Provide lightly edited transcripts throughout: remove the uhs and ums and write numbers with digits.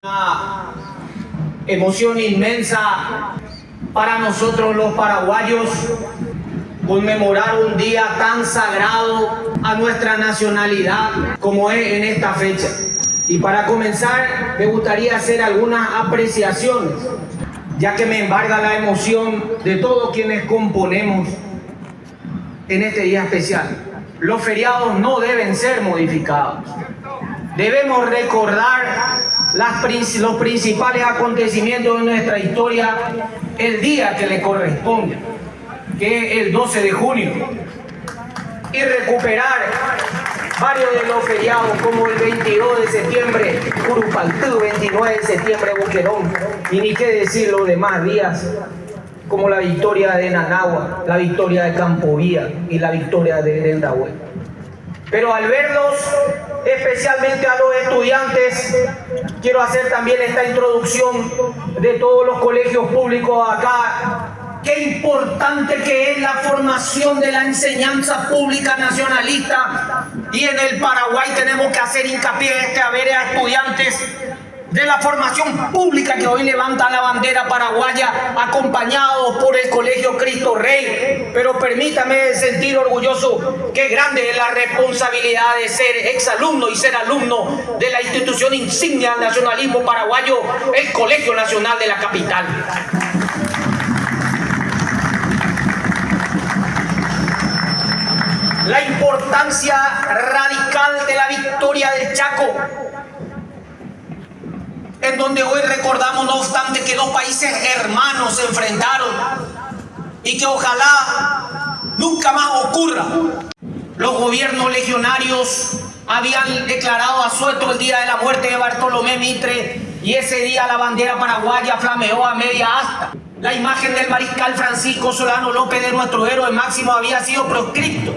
Una emoción inmensa para nosotros los paraguayos conmemorar un día tan sagrado a nuestra nacionalidad como es en esta fecha. Y para comenzar me gustaría hacer algunas apreciaciones, ya que me embarga la emoción de todos quienes componemos en este día especial. Los feriados no deben ser modificados. Debemos recordar los principales acontecimientos de nuestra historia el día que le corresponde, que es el 12 de junio, y recuperar varios de los feriados como el 22 de septiembre, Curupaytú, 29 de septiembre, Boquerón, y ni qué decir los demás días, como la victoria de Nanagua, la victoria de Campovía y la victoria de Lendahuel. Pero al verlos, especialmente a los estudiantes, quiero hacer también esta introducción de todos los colegios públicos acá. Qué importante que es la formación de la enseñanza pública nacionalista, y en el Paraguay tenemos que hacer hincapié a estudiantes de la formación pública que hoy levanta la bandera paraguaya, acompañados por el Colegio Cristo Rey. Pero permítame sentir orgulloso, qué grande es la responsabilidad de ser exalumno y ser alumno de la institución insignia del nacionalismo paraguayo, el Colegio Nacional de la capital. La importancia radical de la victoria del Chaco, en donde hoy recordamos, no obstante, que dos países hermanos se enfrentaron y que ojalá nunca más ocurra. Los gobiernos legionarios habían declarado asueto el día de la muerte de Bartolomé Mitre, y ese día la bandera paraguaya flameó a media asta. La imagen del mariscal Francisco Solano López, de nuestro héroe máximo, había sido proscripto,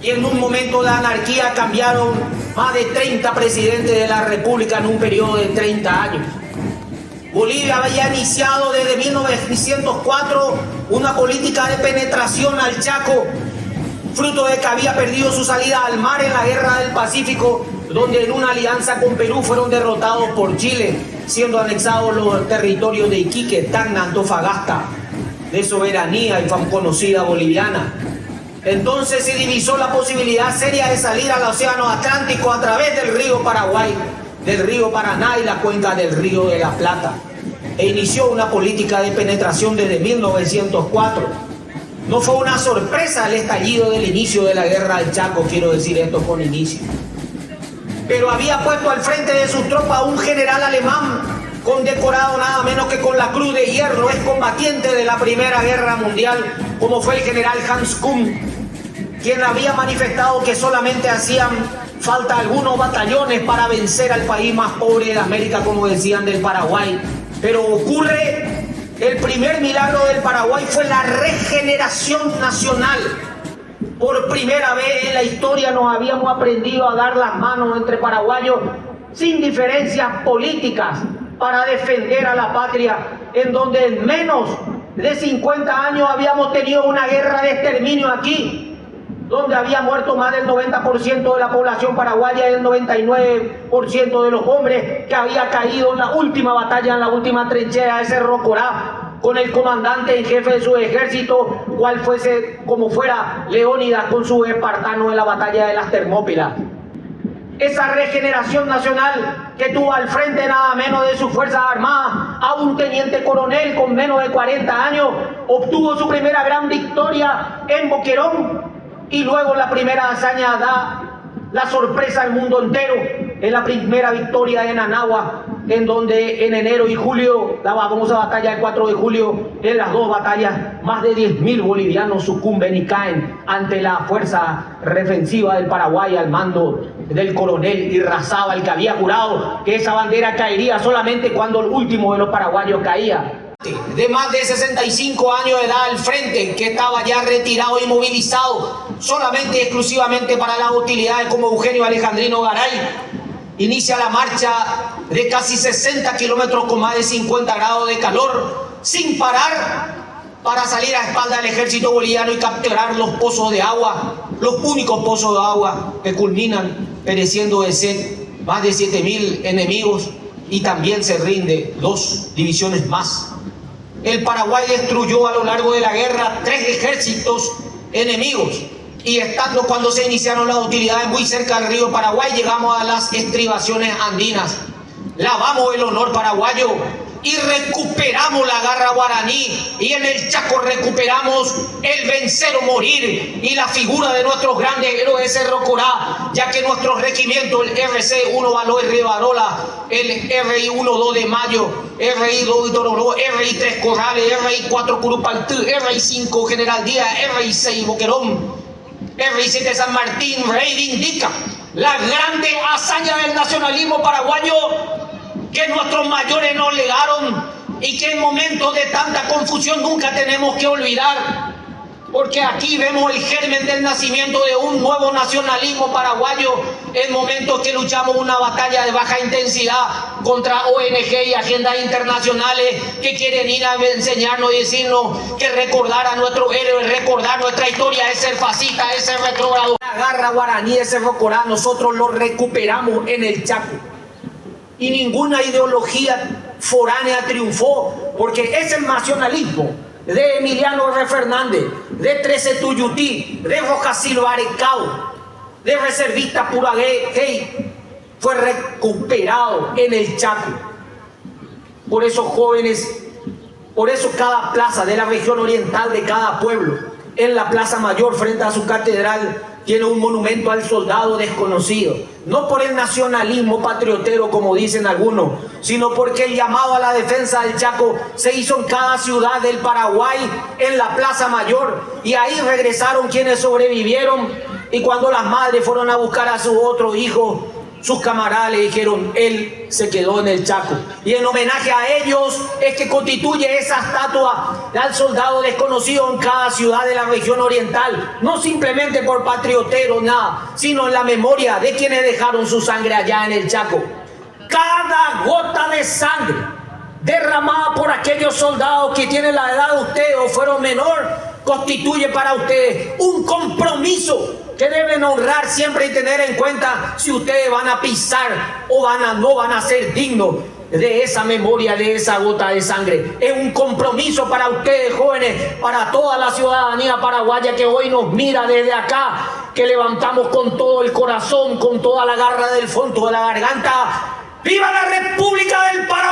y en un momento de anarquía cambiaron más de 30 presidentes de la República en un periodo de 30 años. Bolivia había iniciado desde 1904 una política de penetración al Chaco, fruto de que había perdido su salida al mar en la Guerra del Pacífico, donde en una alianza con Perú fueron derrotados por Chile, siendo anexados los territorios de Iquique, Tacna, Antofagasta, de soberanía y conocida boliviana. Entonces se divisó la posibilidad seria de salir al Océano Atlántico a través del río Paraguay, del río Paraná y la cuenca del río de la Plata, e inició una política de penetración desde 1904. No fue una sorpresa el estallido del inicio de la guerra del Chaco, quiero decir esto con inicio. Pero había puesto al frente de sus tropas a un general alemán, condecorado nada menos que con la Cruz de Hierro, es combatiente de la Primera Guerra Mundial, como fue el general Hans Kuhn, quien había manifestado que solamente hacían falta algunos batallones para vencer al país más pobre de América, como decían, del Paraguay. Pero ocurre, el primer milagro del Paraguay fue la regeneración nacional. Por primera vez en la historia nos habíamos aprendido a dar las manos entre paraguayos sin diferencias políticas para defender a la patria, en donde en menos de 50 años habíamos tenido una guerra de exterminio aquí, donde había muerto más del 90% de la población paraguaya y el 99% de los hombres, que había caído en la última batalla, en la última trinchera de Cerro Corá, con el comandante en jefe de su ejército, cual fuese como fuera Leónidas con su espartano en la batalla de las Termópilas. Esa regeneración nacional que tuvo al frente nada menos de sus Fuerzas Armadas a un teniente coronel con menos de 40 años, obtuvo su primera gran victoria en Boquerón, y luego la primera hazaña da la sorpresa al mundo entero en la primera victoria de Nanagua, en donde en enero y julio, la famosa batalla del 4 de julio, en las dos batallas, más de 10.000 bolivianos sucumben y caen ante la fuerza defensiva del Paraguay al mando del coronel Irrazábal, que había jurado que esa bandera caería solamente cuando el último de los paraguayos caía. De más de 65 años de edad al frente, que estaba ya retirado y movilizado solamente y exclusivamente para las utilidades, como Eugenio Alejandrino Garay, inicia la marcha de casi 60 kilómetros con más de 50 grados de calor, sin parar, para salir a espalda del ejército boliviano y capturar los pozos de agua, los únicos pozos de agua que culminan pereciendo de sed más de 7.000 enemigos, y también se rinde 2 divisiones más. El Paraguay destruyó a lo largo de la guerra 3 ejércitos enemigos, y estando cuando se iniciaron las hostilidades muy cerca del río Paraguay, llegamos a las estribaciones andinas, lavamos el honor paraguayo y recuperamos la garra guaraní, y en el Chaco recuperamos el vencer o morir y la figura de nuestros grandes héroes Cerro Corá, ya que nuestro regimiento, el RC-1 Baloy Rivarola, el RI-1 2 de Mayo, RI-2 Tororó, RI-3 Corrales, RI-4 Curupaltú, RI-5 General Díaz, RI-6 Boquerón, RI-7 San Martín, reivindica la grande hazaña del nacionalismo paraguayo que nuestros mayores nos legaron y que en momentos de tanta confusión nunca tenemos que olvidar, porque aquí vemos el germen del nacimiento de un nuevo nacionalismo paraguayo en momentos que luchamos una batalla de baja intensidad contra ONG y agendas internacionales que quieren ir a enseñarnos y decirnos que recordar a nuestros héroes, recordar nuestra historia es ser fascista, es ser retrógrado. La garra guaraní, ese Cerro Corá, nosotros lo recuperamos en el Chaco. Y ninguna ideología foránea triunfó, porque es el nacionalismo de Emiliano R. Fernández, de 13 Tuyutí, de Rojas Silva Arecao, de reservista Puragué, fue recuperado en el Chaco. Por eso, jóvenes, por eso cada plaza de la región oriental de cada pueblo, en la Plaza Mayor frente a su catedral, tiene un monumento al soldado desconocido. No por el nacionalismo patriotero, como dicen algunos, sino porque el llamado a la defensa del Chaco se hizo en cada ciudad del Paraguay, en la Plaza Mayor, y ahí regresaron quienes sobrevivieron. Y cuando las madres fueron a buscar a sus otros hijos, sus camaradas le dijeron: él se quedó en el Chaco. Y en homenaje a ellos es que constituye esa estatua al soldado desconocido en cada ciudad de la región oriental, no simplemente por patriotero, nada, sino en la memoria de quienes dejaron su sangre allá en el Chaco. Cada gota de sangre derramada por aquellos soldados que tienen la edad de ustedes o fueron menor, constituye para ustedes un compromiso que deben honrar siempre y tener en cuenta si ustedes van a pisar o no van a ser dignos de esa memoria, de esa gota de sangre. Es un compromiso para ustedes, jóvenes, para toda la ciudadanía paraguaya que hoy nos mira desde acá, que levantamos con todo el corazón, con toda la garra del fondo de la garganta. ¡Viva la República del Paraguay!